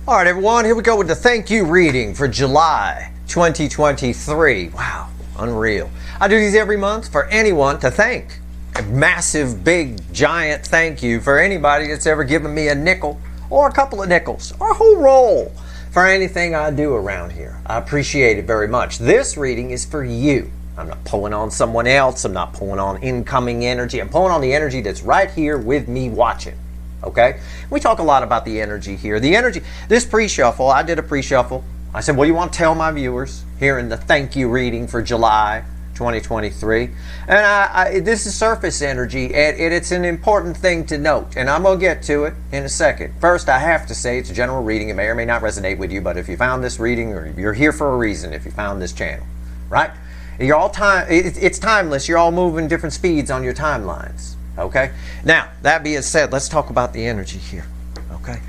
All right, everyone, here we go with the thank you reading for July 2023. Wow, unreal. I do these every month for anyone to thank. A massive, big, giant thank you for anybody that's ever given me a nickel or a couple of nickels or a whole roll for anything I do around here. I appreciate it very much. This reading is for you. I'm not pulling on someone else. I'm not pulling on incoming energy. I'm pulling on the energy that's right here with me watching. Okay? We talk a lot about the energy here. The energy, this pre-shuffle, I did a pre-shuffle. I said, what do you want to tell my viewers here in the thank you reading for July 2023? And this is surface energy, and it's an important thing to note. And I'm going to get to it in a second. First, I have to say it's a general reading. It may or may not resonate with you, but if you found this reading, or you're here for a reason, if you found this channel, right? You're all it's timeless. You're all moving different speeds on your timelines. Okay. Now, that being said, let's talk about the energy here. Okay.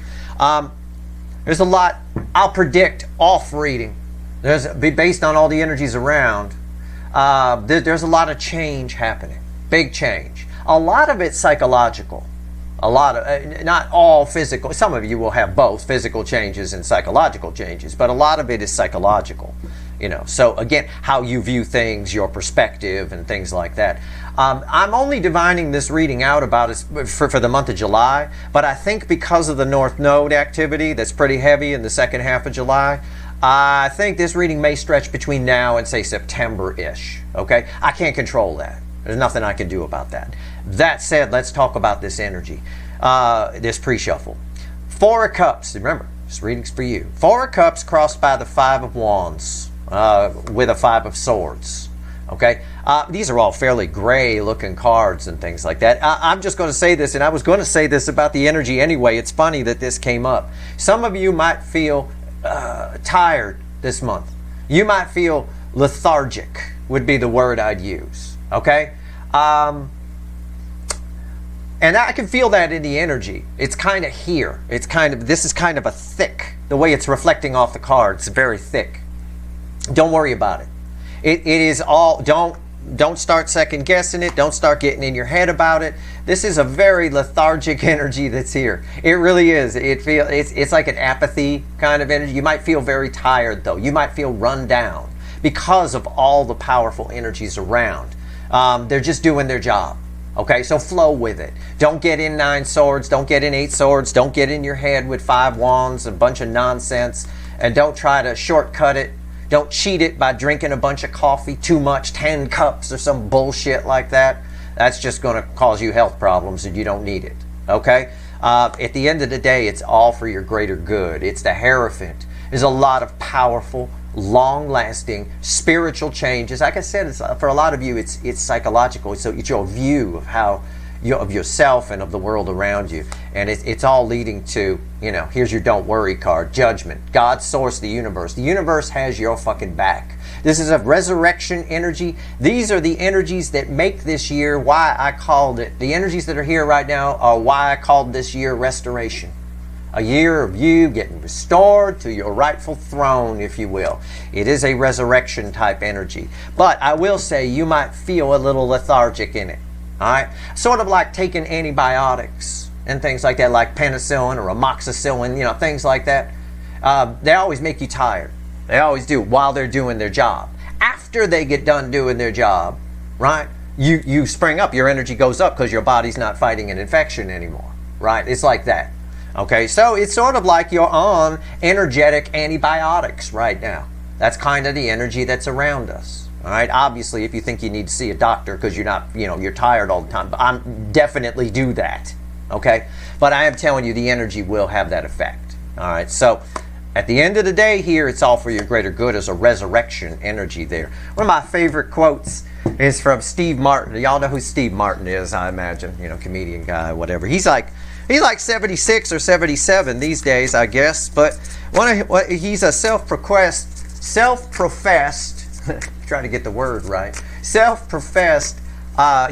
There's a lot. I'll predict off reading. Based on all the energies around. There's a lot of change happening. Big change. A lot of it's psychological. A lot of, not all physical. Some of you will have both physical changes and psychological changes, but a lot of it is psychological. You know, so again, how you view things, your perspective, and things like that. I'm only divining this reading out about for the month of July, but I think because of the North Node activity that's pretty heavy in the second half of July, I think this reading may stretch between now and say September-ish. Okay, I can't control that. There's nothing I can do about that. That said, let's talk about this energy, this pre-shuffle. Four of Cups. Remember, this reading's for you. Four of Cups crossed by the Five of Wands. With a Five of Swords. Okay, these are all fairly gray looking cards and things like that. I'm just going to say this, and I was going to say this about the energy anyway. It's funny that this came up. Some of you might feel tired this month. You might feel lethargic would be the word I'd use. Okay, and I can feel that in the energy. It's kind of here. It's kind of, this is kind of a thick, the way it's reflecting off the cards, very thick. Don't worry about it. It is all, don't start second guessing it. Don't start getting in your head about it. This is a very lethargic energy that's here. It really is. It's like an apathy kind of energy. You might feel very tired though. You might feel run down because of all the powerful energies around. They're just doing their job. Okay, so flow with it. Don't get in 9 swords. Don't get in 8 swords. Don't get in your head with 5 wands, a bunch of nonsense. And don't try to shortcut it. Don't cheat it by drinking a bunch of coffee, too much, 10 cups or some bullshit like that. That's just going to cause you health problems and you don't need it. Okay? At the end of the day, it's all for your greater good. It's the Hierophant. There's a lot of powerful, long-lasting spiritual changes. Like I said, it's, for a lot of you, it's psychological. So it's your view of how of yourself and of the world around you, and it's all leading to, you know, here's your don't worry card, judgment. God, source, the universe has your fucking back. This is a resurrection energy. These are the energies that make this year why I called it, the energies that are here right now are why I called this year restoration. A year of you getting restored to your rightful throne, if you will. It is a resurrection type energy, but I will say you might feel a little lethargic in it. All right, sort of like taking antibiotics and things like that, like penicillin or amoxicillin, you know, things like that. They always make you tired. They always do while they're doing their job. After they get done doing their job, right, you spring up, your energy goes up because your body's not fighting an infection anymore, right? It's like that. Okay, so it's sort of like you're on energetic antibiotics right now. That's kind of the energy that's around us. All right, obviously, if you think you need to see a doctor because you're not, you know, you're tired all the time, but I'm definitely do that. Okay, but I am telling you, the energy will have that effect. All right, so at the end of the day here, it's all for your greater good as a resurrection energy there. One of my favorite quotes is from Steve Martin. Y'all know who Steve Martin is, I imagine, you know, comedian guy, whatever. He's like 76 or 77 these days, I guess, but he's a self-professed, trying to get the word right, self-professed,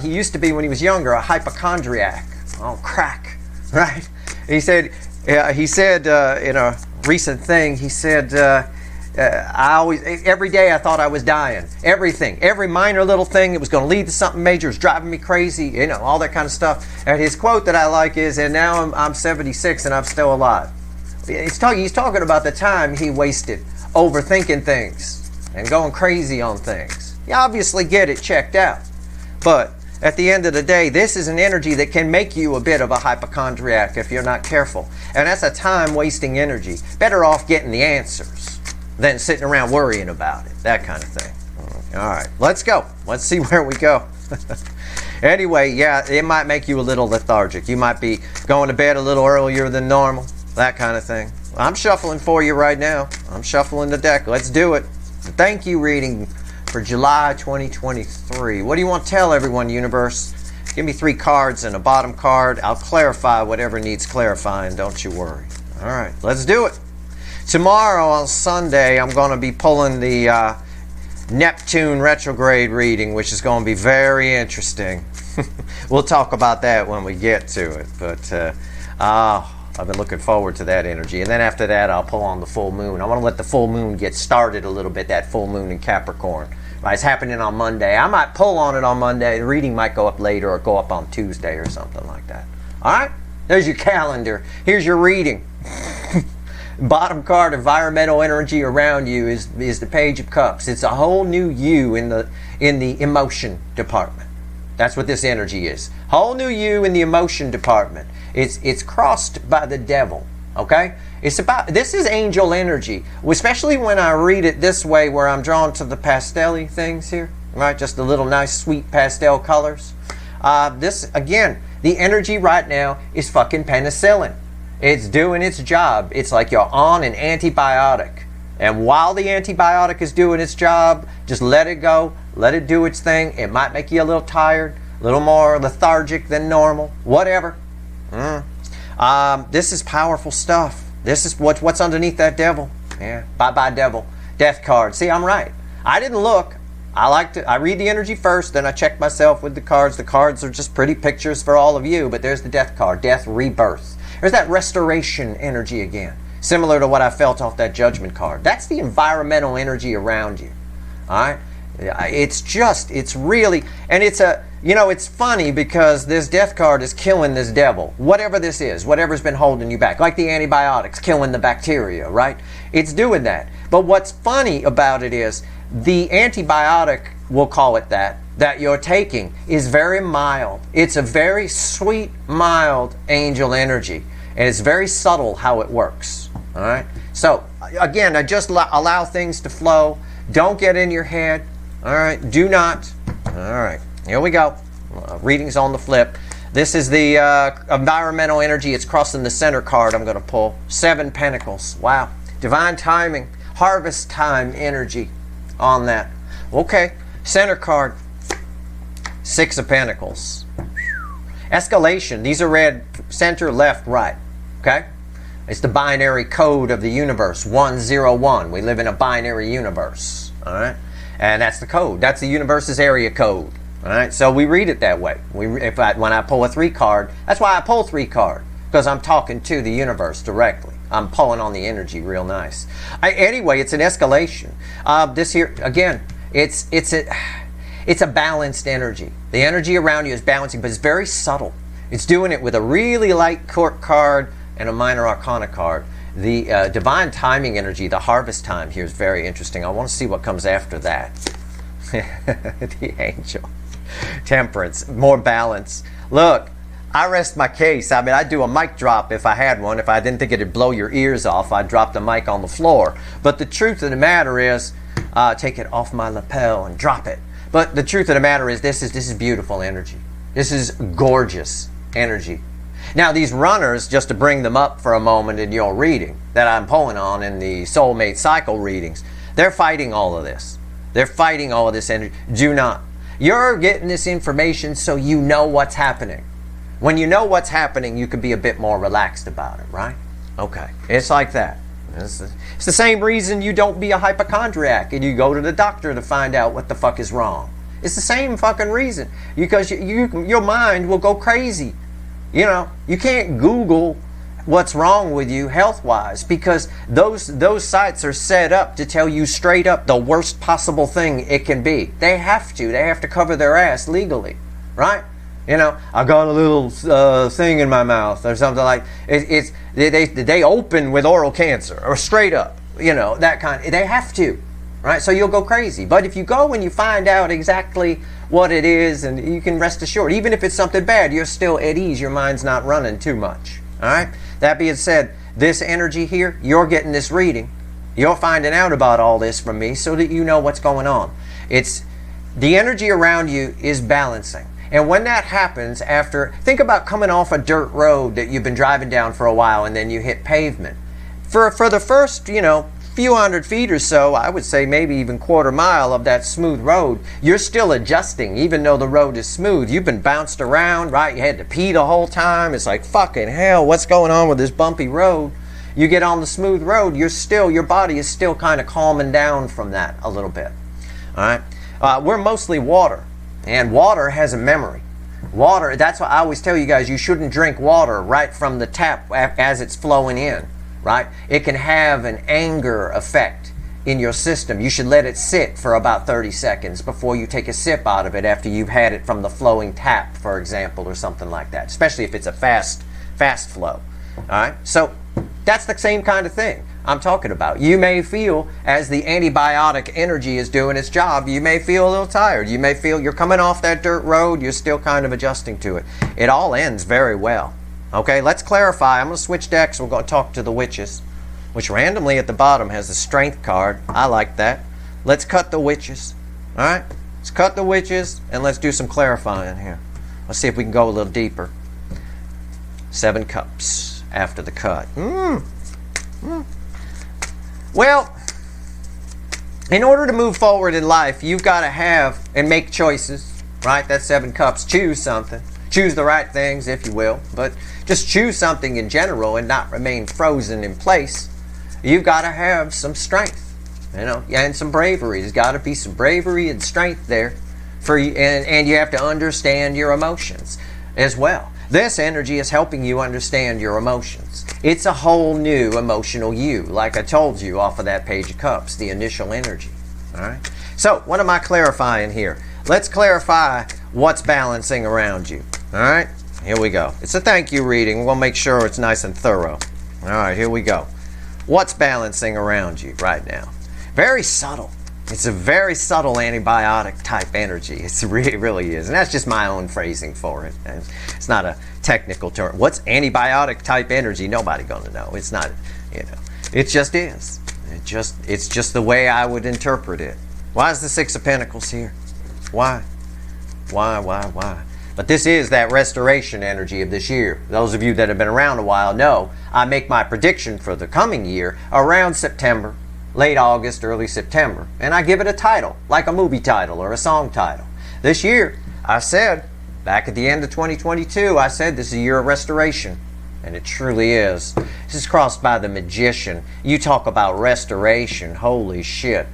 he used to be, when he was younger, a hypochondriac on crack, right? He said in a recent thing, he said, every day I thought I was dying. Every minor little thing that was going to lead to something major was driving me crazy, you know, all that kind of stuff. And his quote that I like is, and now I'm 76 and I'm still alive. He's talking about the time he wasted overthinking things and going crazy on things. You obviously get it checked out. But at the end of the day, this is an energy that can make you a bit of a hypochondriac if you're not careful. And that's a time-wasting energy. Better off getting the answers than sitting around worrying about it. That kind of thing. All right, let's go. Let's see where we go. Anyway, yeah, it might make you a little lethargic. You might be going to bed a little earlier than normal. That kind of thing. I'm shuffling for you right now. I'm shuffling the deck. Let's do it. Thank you reading for July 2023. What do you want to tell everyone, universe? Give me 3 cards and a bottom card. I'll clarify whatever needs clarifying. Don't you worry. All right, let's do it. Tomorrow on Sunday, I'm going to be pulling the Neptune retrograde reading, which is going to be very interesting. We'll talk about that when we get to it. But I've been looking forward to that energy. And then after that, I'll pull on the full moon. I want to let the full moon get started a little bit, that full moon in Capricorn. Right, it's happening on Monday. I might pull on it on Monday. The reading might go up later or go up on Tuesday or something like that. All right? There's your calendar. Here's your reading. Bottom card, environmental energy around you is the Page of Cups. It's a whole new you in the emotion department. That's what this energy is. Whole new you in the emotion department. It's crossed by the devil. Okay? This is angel energy, especially when I read it this way, where I'm drawn to the pastel-y things here, right? Just the little nice sweet pastel colors. This, again, the energy right now is fucking penicillin. It's doing its job. It's like you're on an antibiotic. And while the antibiotic is doing its job, just let it go. Let it do its thing. It might make you a little tired, a little more lethargic than normal, whatever. This is powerful stuff. This is what's underneath that devil. Yeah, bye-bye devil. Death card. See, I'm right. I didn't look. I read the energy first, then I check myself with the cards. The cards are just pretty pictures for all of you, but there's the death card. Death, rebirth. There's that restoration energy again. Similar to what I felt off that judgment card. That's the environmental energy around you. All right? It's really, and it's funny because this death card is killing this devil. Whatever this is, whatever's been holding you back. Like the antibiotics killing the bacteria, right? It's doing that. But what's funny about it is the antibiotic, we'll call it that you're taking is very mild. It's a very sweet, mild angel energy. And it's very subtle how it works. All right? So, again, I just allow things to flow. Don't get in your head. All right? Do not. All right. Here we go. Readings on the flip. This is the environmental energy. It's crossing the center card I'm going to pull. 7 Pentacles. Wow. Divine timing. Harvest time energy on that. Okay. Center card. 6 of Pentacles. Escalation. These are read center, left, right. Okay? It's the binary code of the universe. 101. We live in a binary universe. All right? And that's the code. That's the universe's area code. All right? So we read it that way. When I pull a 3 card, that's why I pull 3 card, because I'm talking to the universe directly. I'm pulling on the energy real nice. Anyway, it's an escalation. This here, again, it's a balanced energy. The energy around you is balancing, but it's very subtle. It's doing it with a really light court card and a minor arcana card. The divine timing energy, the harvest time here is very interesting. I want to see what comes after that. The angel. Temperance. More balance. Look, I rest my case. I mean, I'd do a mic drop if I had one. If I didn't think it'd blow your ears off, I'd drop the mic on the floor. But the truth of the matter is, take it off my lapel and drop it. But the truth of the matter is, this is beautiful energy. This is gorgeous energy. Now, these runners, just to bring them up for a moment in your reading that I'm pulling on in the soulmate cycle readings, they're fighting all of this. They're fighting all of this energy. Do not. You're getting this information so you know what's happening. When you know what's happening, you can be a bit more relaxed about it, right? Okay. It's like that. It's the same reason you don't be a hypochondriac and you go to the doctor to find out what the fuck is wrong. It's the same fucking reason. Because your mind will go crazy. You know, you can't Google what's wrong with you health-wise, because those sites are set up to tell you straight up the worst possible thing it can be. They have to cover their ass legally, right? You know, I got a little thing in my mouth or something like they open with oral cancer or straight up, you know, that kind. They have to, right? So you'll go crazy. But if you go and you find out exactly what it is, and you can rest assured, even if it's something bad, you're still at ease. Your mind's not running too much. All right. That being said, this energy here, you're getting this reading. You're finding out about all this from me so that you know what's going on. It's the energy around you is balancing. And when that happens, think about coming off a dirt road that you've been driving down for a while and then you hit pavement. For the first, you know, few hundred feet or so, I would say maybe even quarter mile of that smooth road, you're still adjusting even though the road is smooth. You've been bounced around, right? You had to pee the whole time. It's like, fucking hell, what's going on with this bumpy road? You get on the smooth road, your body is still kind of calming down from that a little bit. All right? We're mostly water. And water has a memory. Water, that's why I always tell you guys, you shouldn't drink water right from the tap as it's flowing in, right? It can have an anger effect in your system. You should let it sit for about 30 seconds before you take a sip out of it after you've had it from the flowing tap, for example, or something like that, especially if it's a fast flow, all right? So that's the same kind of thing I'm talking about. You may feel, as the antibiotic energy is doing its job, you may feel a little tired. You may feel you're coming off that dirt road, you're still kind of adjusting to it. It all ends very well. Okay, let's clarify. I'm going to switch decks. We're going to talk to the witches, which randomly at the bottom has the strength card. I like that. Let's cut the witches. All right, let's cut the witches and let's do some clarifying here. Let's see if we can go a little deeper. 7 cups after the cut. Well, in order to move forward in life, you've got to have and make choices, right? That's 7 cups. Choose something. Choose the right things, if you will. But just choose something in general and not remain frozen in place. You've got to have some strength, you know, and some bravery. There's got to be some bravery and strength there for you, and you have to understand your emotions as well. This energy is helping you understand your emotions. It's a whole new emotional you, like I told you off of that Page of Cups, the initial energy. All right. So what am I clarifying here? Let's clarify what's balancing around you. All right. Here we go. It's a thank you reading. We'll make sure it's nice and thorough. All right. Here we go. What's balancing around you right now? Very subtle. It's a very subtle antibiotic type energy. It really is. And that's just my own phrasing for it. And it's not a technical term. What's antibiotic type energy? Nobody going to know. It's not, you know. It just is. It's just the way I would interpret it. Why is the 6 of Pentacles here? Why? But this is that restoration energy of this year. Those of you that have been around a while know I make my prediction for the coming year around September. Late August, early September. And I give it a title, like a movie title or a song title. This year, I said, back at the end of 2022, I said this is a year of restoration. And it truly is. This is crossed by the magician. You talk about restoration, holy shit.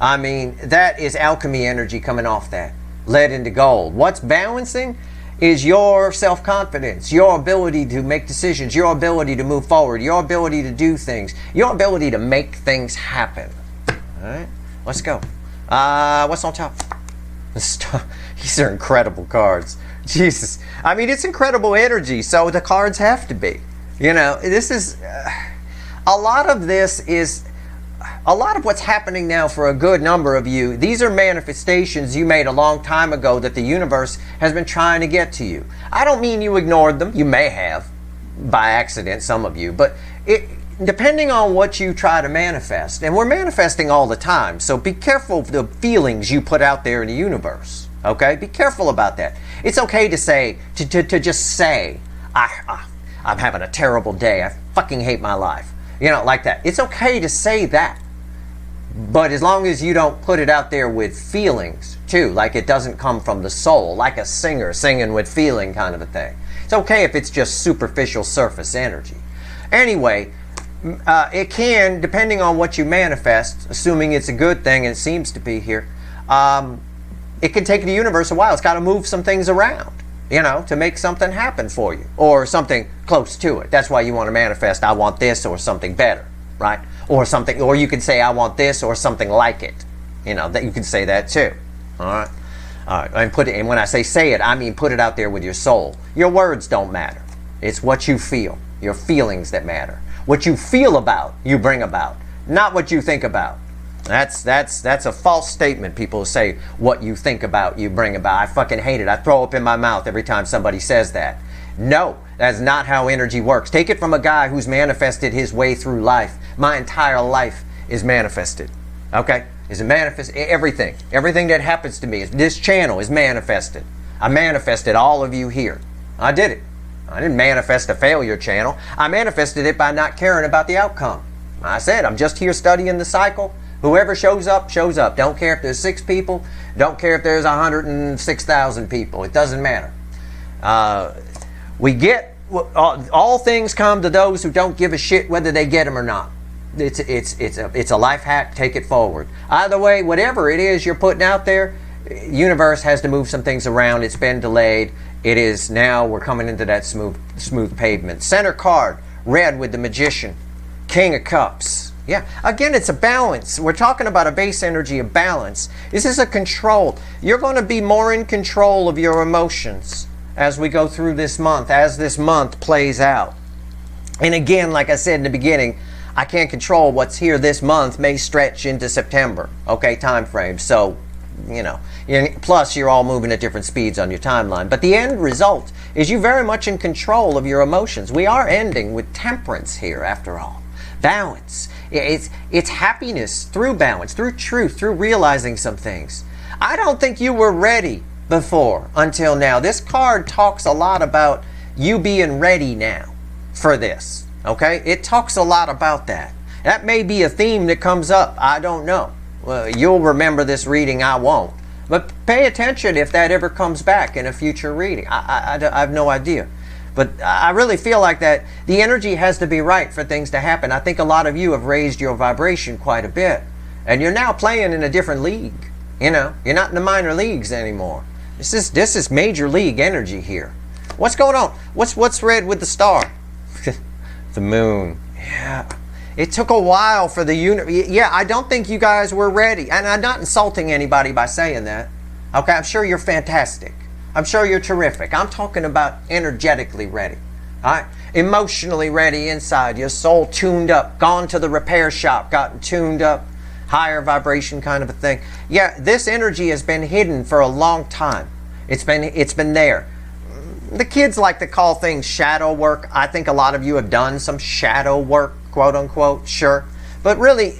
I mean, that is alchemy energy coming off that. Lead into gold. What's balancing is your self-confidence, your ability to make decisions, your ability to move forward, your ability to do things, your ability to make things happen. All right, let's go. What's on top? These are incredible cards. Jesus. I mean, it's incredible energy, so the cards have to be. You know, this is... a lot of this is... A lot of what's happening now for a good number of you, these are manifestations you made a long time ago that the universe has been trying to get to you. I don't mean you ignored them. You may have, by accident, some of you. But depending on what you try to manifest, and we're manifesting all the time, so be careful of the feelings you put out there in the universe. Okay? Be careful about that. It's okay to say, to just say, I'm having a terrible day. I fucking hate my life. You know, like that. It's okay to say that. But as long as you don't put it out there with feelings, too, like it doesn't come from the soul, like a singer singing with feeling kind of a thing. It's okay if it's just superficial surface energy. Anyway, it can, depending on what you manifest, assuming it's a good thing, and it seems to be here, it can take the universe a while. It's got to move some things around, you know, to make something happen for you, or something close to it. That's why you want to manifest, I want this or something better, right? Or something, or you could say, I want this or something like it. You know, that you can say that too. All right. And when I say it, I mean put it out there with your soul. Your words don't matter. It's what you feel, your feelings that matter. What you feel about, you bring about, not what you think about. That's a false statement. People say what you think about, you bring about. I fucking hate it. I throw up in my mouth every time somebody says that. No, that's not how energy works. Take it from a guy who's manifested his way through life. My entire life is manifested. Okay? Is it manifest? Everything. Everything that happens to me, this channel is manifested. I manifested all of you here. I did it. I didn't manifest a failure channel. I manifested it by not caring about the outcome. I said, I'm just here studying the cycle. Whoever shows up, shows up. Don't care if there's 6 people. Don't care if there's 106,000 people. It doesn't matter. All things come to those who don't give a shit whether they get them or not. It's a life hack. Take it forward. Either way, whatever it is you're putting out there, universe has to move some things around. It's been delayed. It is now. We're coming into that smooth pavement. Center card, red with the Magician, King of Cups. Yeah, again, it's a balance. We're talking about a base energy of balance. This is a control. You're going to be more in control of your emotions as we go through this month, as this month plays out. And again, like I said in the beginning, I can't control what's here this month may stretch into September, okay, time frame. So, plus you're all moving at different speeds on your timeline. But the end result is you're very much in control of your emotions. We are ending with temperance here, after all. Balance. It's happiness through balance, through truth, through realizing some things. I don't think you were ready before until now. This card talks a lot about you being ready now for this. Okay? It talks a lot about that. That may be a theme that comes up. I don't know. Well, you'll remember this reading. I won't. But pay attention if that ever comes back in a future reading. I have no idea. But I really feel like that the energy has to be right for things to happen. I think a lot of you have raised your vibration quite a bit. And you're now playing in a different league. You're not in the minor leagues anymore. This is major league energy here. What's going on? What's red with the star? The moon. Yeah. It took a while for the Yeah, I don't think you guys were ready. And I'm not insulting anybody by saying that. Okay, I'm sure you're fantastic. I'm sure you're terrific. I'm talking about energetically ready. All right? Emotionally ready inside. Your soul tuned up. Gone to the repair shop. Gotten tuned up. Higher vibration kind of a thing. Yeah, this energy has been hidden for a long time. It's been there. The kids like to call things shadow work. I think a lot of you have done some shadow work, quote unquote, sure. But really,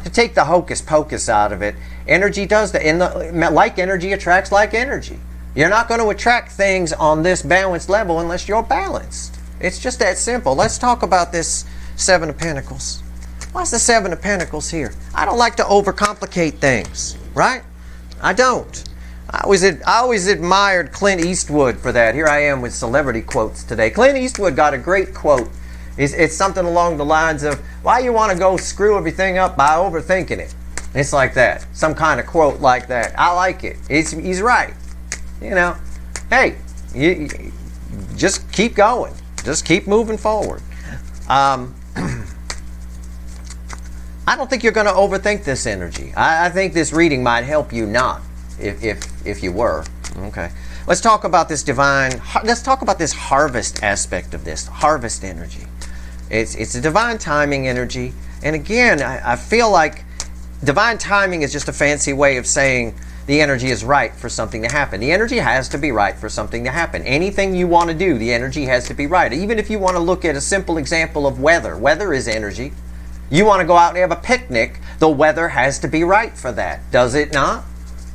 to take the hocus pocus out of it, energy does that. Like energy attracts like energy. You're not going to attract things on this balanced level unless you're balanced. It's just that simple. Let's talk about this 7 of Pentacles. Why's the 7 of Pentacles here? I don't like to overcomplicate things, right? I don't. I always admired Clint Eastwood for that. Here I am with celebrity quotes today. Clint Eastwood got a great quote. It's something along the lines of, why you want to go screw everything up by overthinking it? It's like that. Some kind of quote like that. I like it. He's right. Hey, you just keep going. Just keep moving forward. I don't think you're going to overthink this energy. I think this reading might help you not, if you were. Okay. Let's talk about this let's talk about this harvest aspect of this, harvest energy. It's a divine timing energy. And again, I feel like divine timing is just a fancy way of saying the energy is right for something to happen. The energy has to be right for something to happen. Anything you want to do, the energy has to be right. Even if you want to look at a simple example of weather. Weather is energy. You want to go out and have a picnic, the weather has to be right for that. Does it not?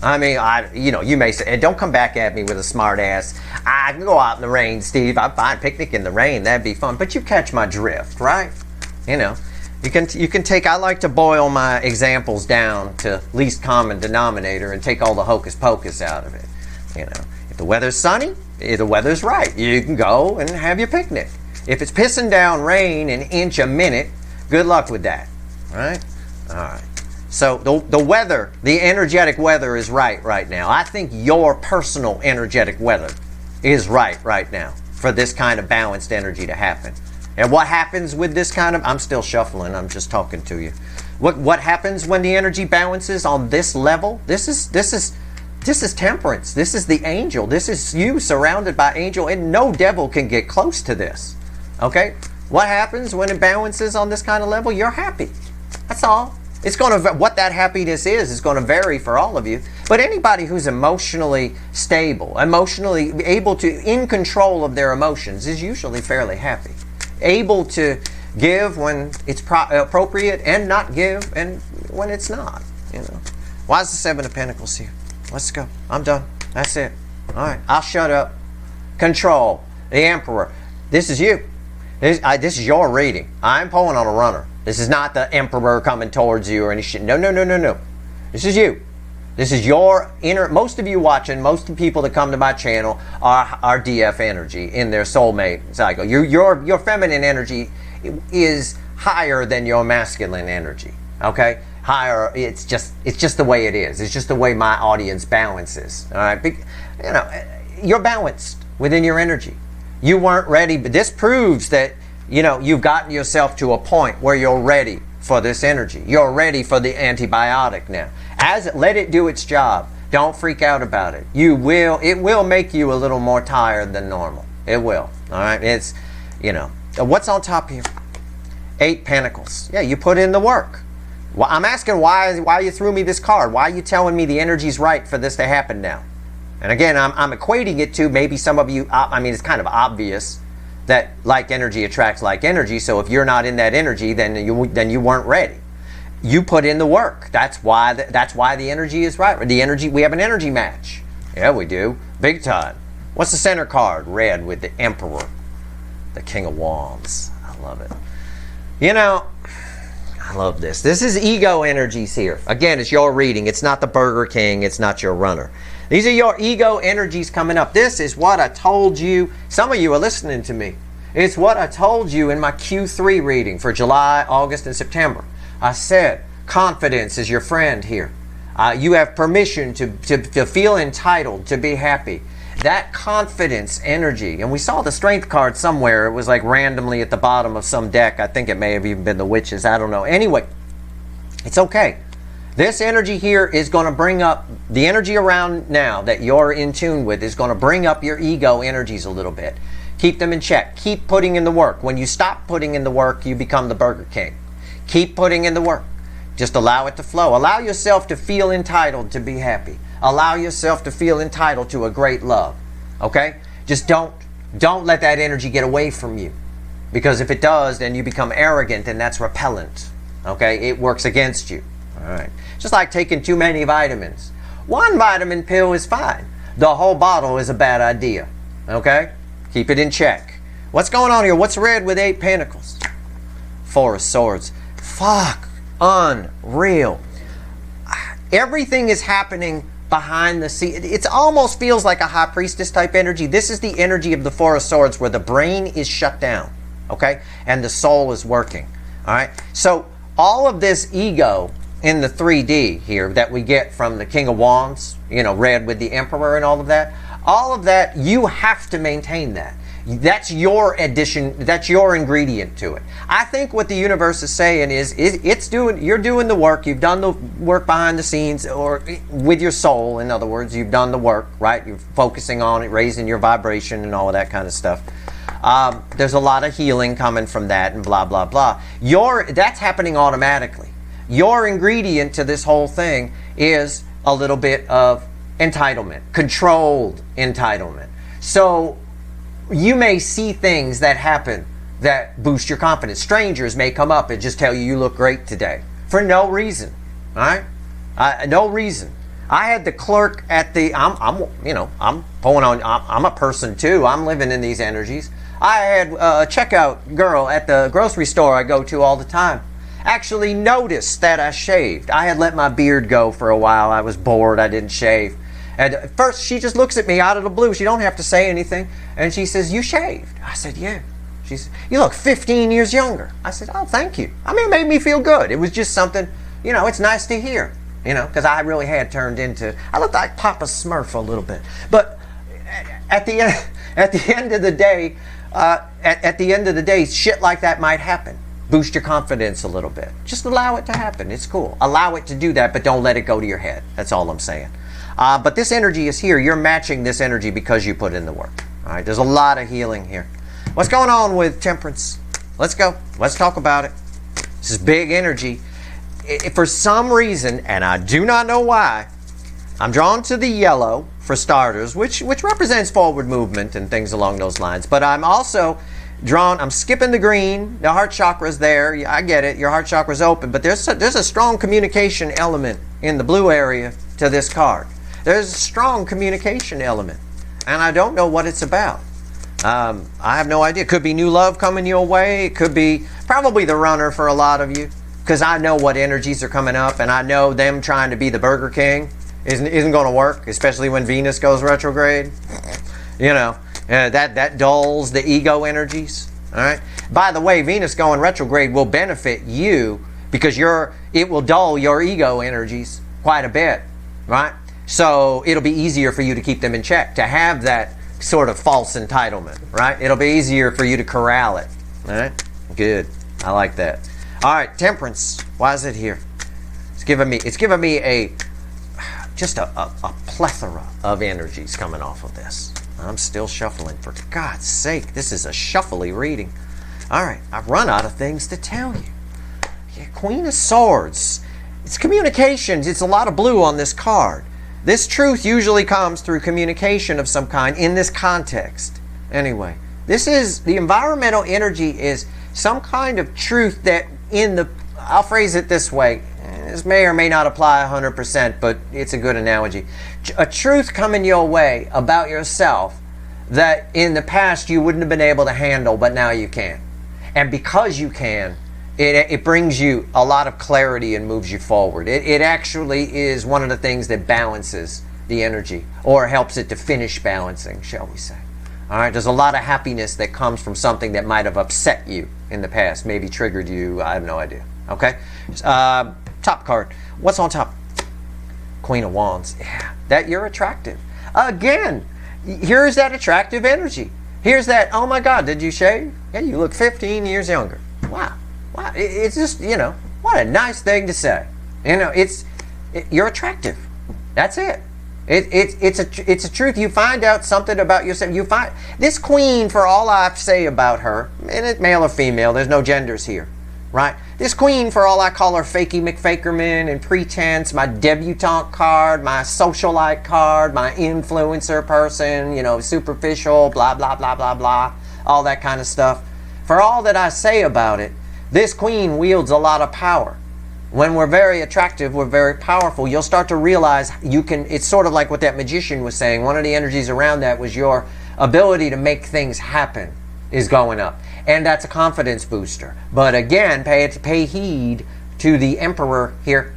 I mean, you may say, and don't come back at me with a smart ass. I can go out in the rain, Steve. I'm fine, picnic in the rain. That'd be fun. But you catch my drift, right? You can take, I like to boil my examples down to least common denominator and take all the hocus pocus out of it. If the weather's sunny, the weather's right. You can go and have your picnic. If it's pissing down rain an inch a minute, good luck with that, right? All right. So the weather, the energetic weather is right now. I think your personal energetic weather is right now for this kind of balanced energy to happen. And what happens with this kind of, I'm still shuffling, I'm just talking to you. What happens when the energy balances on this level? This is This is temperance. This is the angel. This is you surrounded by angel, and no devil can get close to this. Okay? What happens when it balances on this kind of level? You're happy. That's all. It's going to, what that happiness is going to vary for all of you. But anybody who's emotionally stable, emotionally able to, in control of their emotions, is usually fairly happy. Able to give when it's appropriate and not give and when it's not. You know. Why is the Seven of Pentacles here? Let's go. I'm done. That's it. All right. I'll shut up. Control. The Emperor. This is you. This is your reading. I'm pulling on a runner. This is not the Emperor coming towards you or any shit. No, no, no, no, no. This is you. This is your inner, most of you watching, most of the people that come to my channel are DF energy in their soulmate cycle. Your feminine energy is higher than your masculine energy. Okay? Higher, it's just the way it is. It's just the way my audience balances. All right? You know, you're balanced within your energy. You weren't ready, but this proves that, you know, you've gotten yourself to a point where you're ready for this energy. You're ready for the antibiotic now. Let it do its job. Don't freak out about it. It will make you a little more tired than normal. It will. All right? It's, you know, what's on top here? 8 Pentacles. Yeah, you put in the work. Well, I'm asking why you threw me this card. Why are you telling me the energy's right for this to happen now? And again, I'm equating it to maybe some of you, I mean, it's kind of obvious that like energy attracts like energy. So if you're not in that energy, then you weren't ready. You put in the work. That's why the energy is right. The energy, we have an energy match. Yeah, we do. Big time. What's the center card? Red with the Emperor, the King of Wands. I love it. You know, I love this. This is ego energies here. Again, it's your reading. It's not the Burger King. It's not your runner. These are your ego energies coming up. This is what I told you. Some of you are listening to me. It's what I told you in my Q3 reading for July, August, and September. I said, confidence is your friend here. You have permission to feel entitled, to be happy. That confidence energy, and we saw the strength card somewhere. It was like randomly at the bottom of some deck. I think it may have even been the witches. I don't know. Anyway, it's okay. This energy here is going to bring up, the energy around now that you're in tune with is going to bring up your ego energies a little bit. Keep them in check. Keep putting in the work. When you stop putting in the work, you become the Burger King. Keep putting in the work. Just allow it to flow. Allow yourself to feel entitled to be happy. Allow yourself to feel entitled to a great love. Okay? Just don't let that energy get away from you. Because if it does, then you become arrogant, and that's repellent. Okay? It works against you. All right. Just like taking too many vitamins. One vitamin pill is fine. The whole bottle is a bad idea. Okay? Keep it in check. What's going on here? What's red with 8 Pentacles? 4 of Swords. Fuck. Unreal. Everything is happening behind the scenes. It almost feels like a High Priestess type energy. This is the energy of the 4 of Swords where the brain is shut down. Okay? And the soul is working. All right? So all of this ego in the 3D here that we get from the King of Wands, you know, red with the Emperor and all of that, you have to maintain that. That's your addition, that's your ingredient to it. I think what the universe is saying is you're doing the work, you've done the work behind the scenes, or with your soul, in other words, you've done the work, right? You're focusing on it, raising your vibration and all of that kind of stuff. There's a lot of healing coming from that and blah, blah, blah. That's happening automatically. Your ingredient to this whole thing is a little bit of entitlement, controlled entitlement. So you may see things that happen that boost your confidence. Strangers may come up and just tell you look great today for no reason. All right? No reason. I had the clerk at the, I'm pulling on, I'm a person too. I'm living in these energies. I had a checkout girl at the grocery store I go to all the time actually noticed that I shaved. I had let my beard go for a while. I was bored. I didn't shave. And at first, she just looks at me out of the blue. She don't have to say anything. And she says, you shaved? I said, yeah. She said, you look 15 years younger. I said, oh, thank you. I mean, it made me feel good. It was just something, you know, it's nice to hear, you know, because I really had turned into, I looked like Papa Smurf a little bit. But at the end of the day, shit like that might happen. boost your confidence a little bit. Just allow it to happen. It's cool. Allow it to do that, but don't let it go to your head. That's all I'm saying. But this energy is here. You're matching this energy because you put in the work. All right, there's a lot of healing here. What's going on with temperance? Let's go. Let's talk about it. This is big energy. For some reason, and I do not know why, I'm drawn to the yellow for starters, which represents forward movement and things along those lines. But I'm also drawn, I'm skipping the green. The heart chakra's there. I get it. Your heart chakra's open. But there's a strong communication element in the blue area to this card. There's a strong communication element. And I don't know what it's about. I have no idea. It could be new love coming your way. It could be probably the runner for a lot of you. Because I know what energies are coming up. And I know them trying to be the Burger King isn't going to work. Especially when Venus goes retrograde. You know, that dulls the ego energies. All right. By the way, Venus going retrograde will benefit you. Because it will dull your ego energies quite a bit. Right. So it'll be easier for you to keep them in check, to have that sort of false entitlement, right? It'll be easier for you to corral it, all right? Good. I like that. All right, temperance. Why is it here? It's giving me just a plethora of energies coming off of this. I'm still shuffling. For God's sake, this is a shuffly reading. All right, I've run out of things to tell you. Yeah, Queen of Swords. It's communications. It's a lot of blue on this card. This truth usually comes through communication of some kind in this context. Anyway, the environmental energy is some kind of truth that I'll phrase it this way. This may or may not apply 100%, but it's a good analogy. A truth coming your way about yourself that in the past you wouldn't have been able to handle, but now you can. And because you can, it brings you a lot of clarity and moves you forward. It actually is one of the things that balances the energy, or helps it to finish balancing, shall we say. All right, there's a lot of happiness that comes from something that might have upset you in the past, maybe triggered you, I have no idea. Okay, top card. What's on top? Queen of Wands. Yeah, that you're attractive. Again, here's that attractive energy. Here's that, oh my God, did you shave? Yeah, you look 15 years younger. Wow. Wow, it's just, what a nice thing to say. You're attractive. That's it. It's a truth. You find out something about yourself. You find this queen, for all I say about her, and it's male or female, there's no genders here, right? This queen, for all I call her fakey McFakerman and pretense, my debutante card, my socialite card, my influencer person, superficial, blah, blah, blah, blah, blah, all that kind of stuff. For all that I say about it, this queen wields a lot of power. When we're very attractive, we're very powerful. You'll start to realize it's sort of like what that magician was saying. One of the energies around that was your ability to make things happen is going up. And that's a confidence booster. But again, pay heed to the emperor here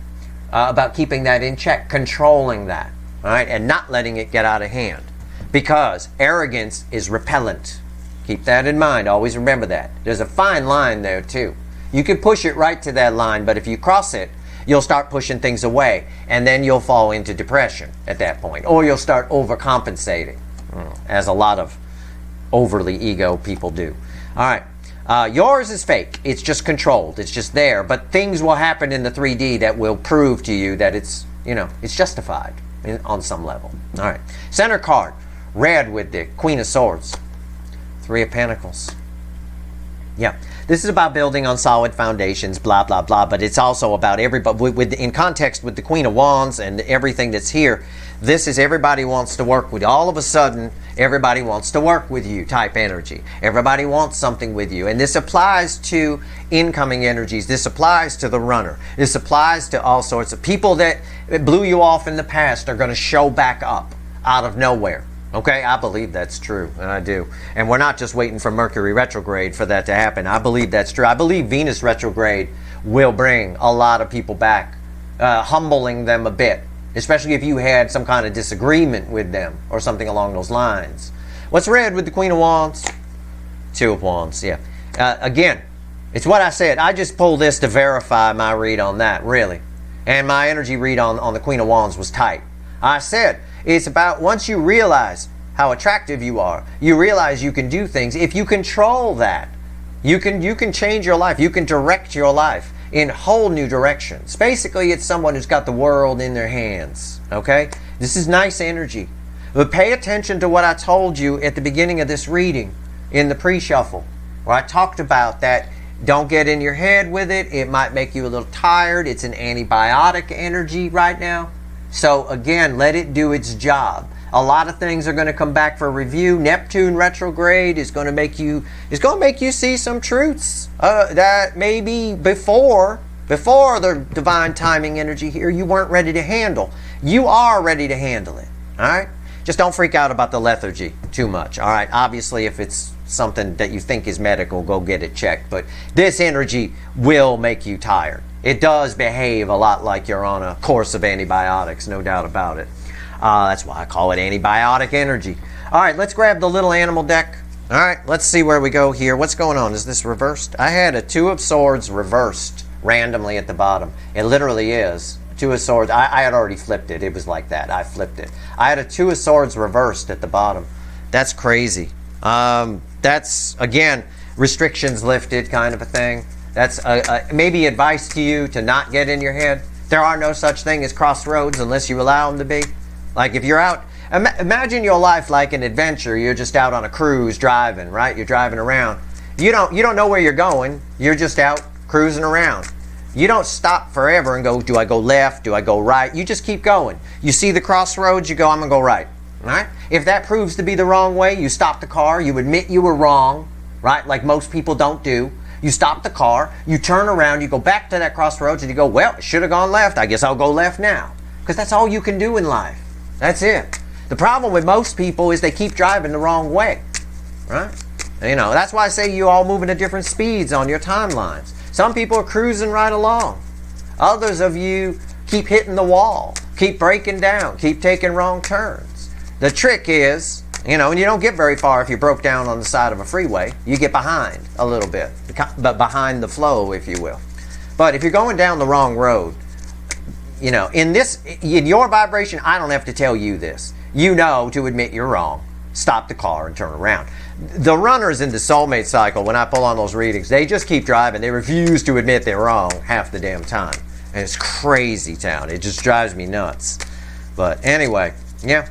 about keeping that in check, controlling that, all right, and not letting it get out of hand. Because arrogance is repellent. Keep that in mind. Always remember that. There's a fine line there too. You can push it right to that line, but if you cross it, you'll start pushing things away, and then you'll fall into depression at that point, or you'll start overcompensating, as a lot of overly ego people do. All right, yours is fake. It's just controlled. It's just there, but things will happen in the 3D that will prove to you that it's justified on some level. All right, center card, red with the Queen of Swords. Three of Pentacles. Yeah, this is about building on solid foundations, blah, blah, blah, but it's also about everybody, in context with the Queen of Wands and everything that's here, this is everybody wants to work with you. All of a sudden, everybody wants to work with you type energy. Everybody wants something with you. And this applies to incoming energies. This applies to the runner. This applies to all sorts of people that blew you off in the past are going to show back up out of nowhere. Okay, I believe that's true, and I do. And we're not just waiting for Mercury retrograde for that to happen. I believe that's true. I believe Venus retrograde will bring a lot of people back, humbling them a bit, especially if you had some kind of disagreement with them or something along those lines. What's red with the Queen of Wands? Two of Wands, yeah. Again, it's what I said. I just pulled this to verify my read on that, really. And my energy read on the Queen of Wands was tight. I said, it's about once you realize how attractive you are, you realize you can do things. If you control that, You can change your life. You can direct your life in whole new directions. Basically, it's someone who's got the world in their hands. Okay? This is nice energy. But pay attention to what I told you at the beginning of this reading in the pre-shuffle, where I talked about that. Don't get in your head with it. It might make you a little tired. It's an antibiotic energy right now. So again, let it do its job. A lot of things are going to come back for review. Neptune retrograde is going to make you see some truths that maybe before the divine timing energy here you weren't ready to handle. You are ready to handle it. All right? Just don't freak out about the lethargy too much. All right? Obviously, if it's something that you think is medical, go get it checked. But this energy will make you tired. It does behave a lot like you're on a course of antibiotics, no doubt about it. That's why I call it antibiotic energy. All right, let's grab the little animal deck. All right, let's see where we go here. What's going on? Is this reversed? I had a Two of Swords reversed randomly at the bottom. It literally is. Two of Swords. I had already flipped it. It was like that. I flipped it. I had a Two of Swords reversed at the bottom. That's crazy. That's, again, restrictions lifted kind of a thing. That's maybe advice to you to not get in your head. There are no such thing as crossroads unless you allow them to be. Like if you're out, imagine your life like an adventure. You're just out on a cruise driving, right? You're driving around. You don't know where you're going. You're just out cruising around. You don't stop forever and go, do I go left? Do I go right? You just keep going. You see the crossroads, you go, I'm going to go right. All right? If that proves to be the wrong way, you stop the car, you admit you were wrong, right? Like most people don't do. You stop the car, you turn around, you go back to that crossroads and you go, well, I should have gone left. I guess I'll go left now. Because that's all you can do in life. That's it. The problem with most people is they keep driving the wrong way, right? You know, that's why I say you all moving at different speeds on your timelines. Some people are cruising right along. Others of you keep hitting the wall, keep breaking down, keep taking wrong turns. The trick is, you know, and you don't get very far if you broke down on the side of a freeway. You get behind a little bit, but behind the flow, if you will. But if you're going down the wrong road, you know, in your vibration, I don't have to tell you this. You know to admit you're wrong. Stop the car and turn around. The runners in the soulmate cycle, when I pull on those readings, they just keep driving. They refuse to admit they're wrong half the damn time. And it's crazy town. It just drives me nuts. But anyway, yeah.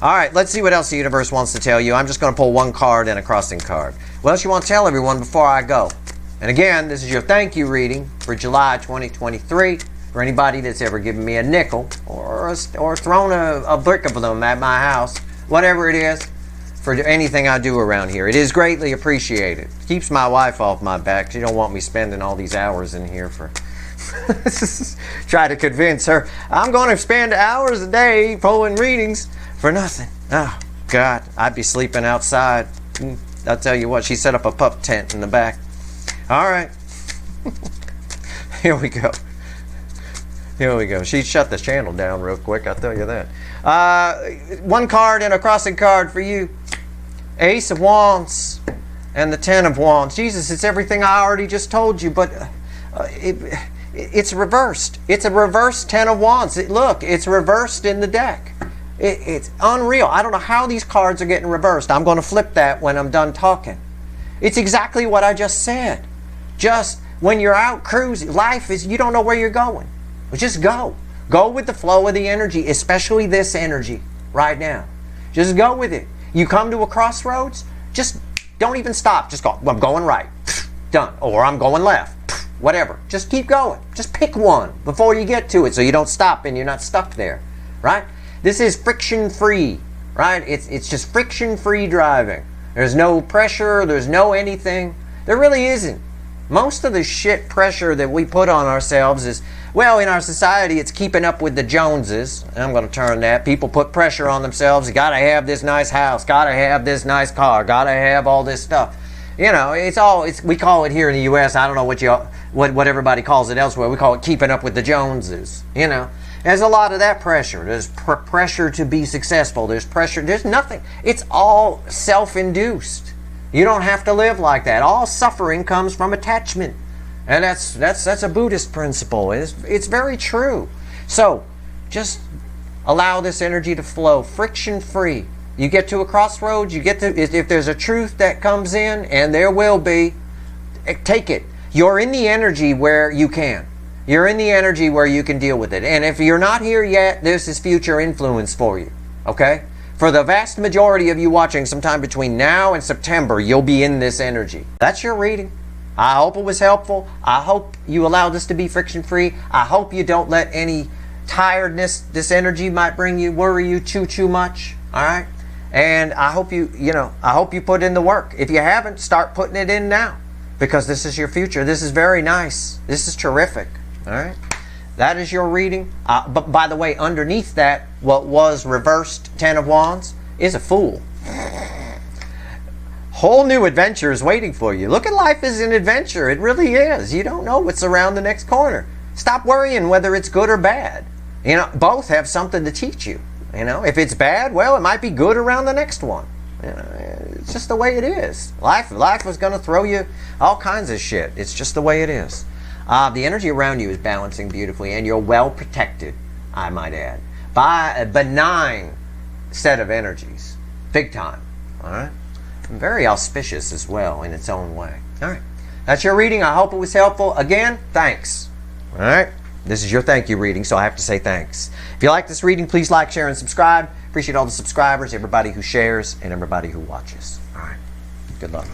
All right, let's see what else the universe wants to tell you. I'm just going to pull one card and a crossing card. What else you want to tell everyone before I go? And again, this is your thank you reading for July 2023. For anybody that's ever given me a nickel or thrown a brick of them at my house, whatever it is, for anything I do around here. It is greatly appreciated. Keeps my wife off my back. She don't want me spending all these hours in here for try to convince her I'm going to spend hours a day pulling readings for nothing. Oh, God, I'd be sleeping outside. I'll tell you what, she set up a pup tent in the back. All right. Here we go. Here we go. She shut the channel down real quick, I'll tell you that. One card and a crossing card for you. Ace of Wands and the Ten of Wands. Jesus, it's everything I already just told you, but it's reversed. It's a reversed Ten of Wands. Look, it's reversed in the deck. It's unreal. I don't know how these cards are getting reversed. I'm going to flip that when I'm done talking. It's exactly what I just said. Just when you're out cruising, life is, you don't know where you're going. But just go. Go with the flow of the energy, especially this energy right now. Just go with it. You come to a crossroads, just don't even stop. Just go, I'm going right. Done. Or I'm going left. Whatever. Just keep going. Just pick one before you get to it so you don't stop and you're not stuck there. Right? This is friction-free. Right? It's just friction-free driving. There's no pressure. There's no anything. There really isn't. Most of the shit pressure that we put on ourselves is, well, in our society, it's keeping up with the Joneses. I'm going to turn that. People put pressure on themselves. You got to have this nice house. Got to have this nice car. Got to have all this stuff. You know, we call it here in the U.S. I don't know what everybody calls it elsewhere. We call it keeping up with the Joneses. You know, there's a lot of that pressure. There's pressure to be successful. There's pressure. There's nothing. It's all self-induced. You don't have to live like that. All suffering comes from attachment. And that's a Buddhist principle. It's very true. So, just allow this energy to flow friction-free. You get to a crossroads, if there's a truth that comes in, and there will be, take it. You're in the energy where you can. You're in the energy where you can deal with it. And if you're not here yet, this is future influence for you. Okay? For the vast majority of you watching, sometime between now and September, you'll be in this energy. That's your reading. I hope it was helpful. I hope you allowed this to be friction-free. I hope you don't let any tiredness, this energy might bring you, worry you too much. All right? And I hope I hope you put in the work. If you haven't, start putting it in now. Because this is your future. This is very nice. This is terrific. All right? That is your reading. But by the way, underneath that, what was reversed 10 of Wands is a Fool. Whole new adventure is waiting for you. Look at life as an adventure. It really is. You don't know what's around the next corner. Stop worrying whether it's good or bad. Both have something to teach you. If it's bad, well, it might be good around the next one. It's just the way it is. Life is going to throw you all kinds of shit. It's just the way it is. The energy around you is balancing beautifully, and you're well protected, I might add, by a benign set of energies. Big time. All right? And very auspicious as well in its own way. All right. That's your reading. I hope it was helpful. Again, thanks. All right? This is your thank you reading, so I have to say thanks. If you like this reading, please like, share, and subscribe. Appreciate all the subscribers, everybody who shares, and everybody who watches. All right. Good luck.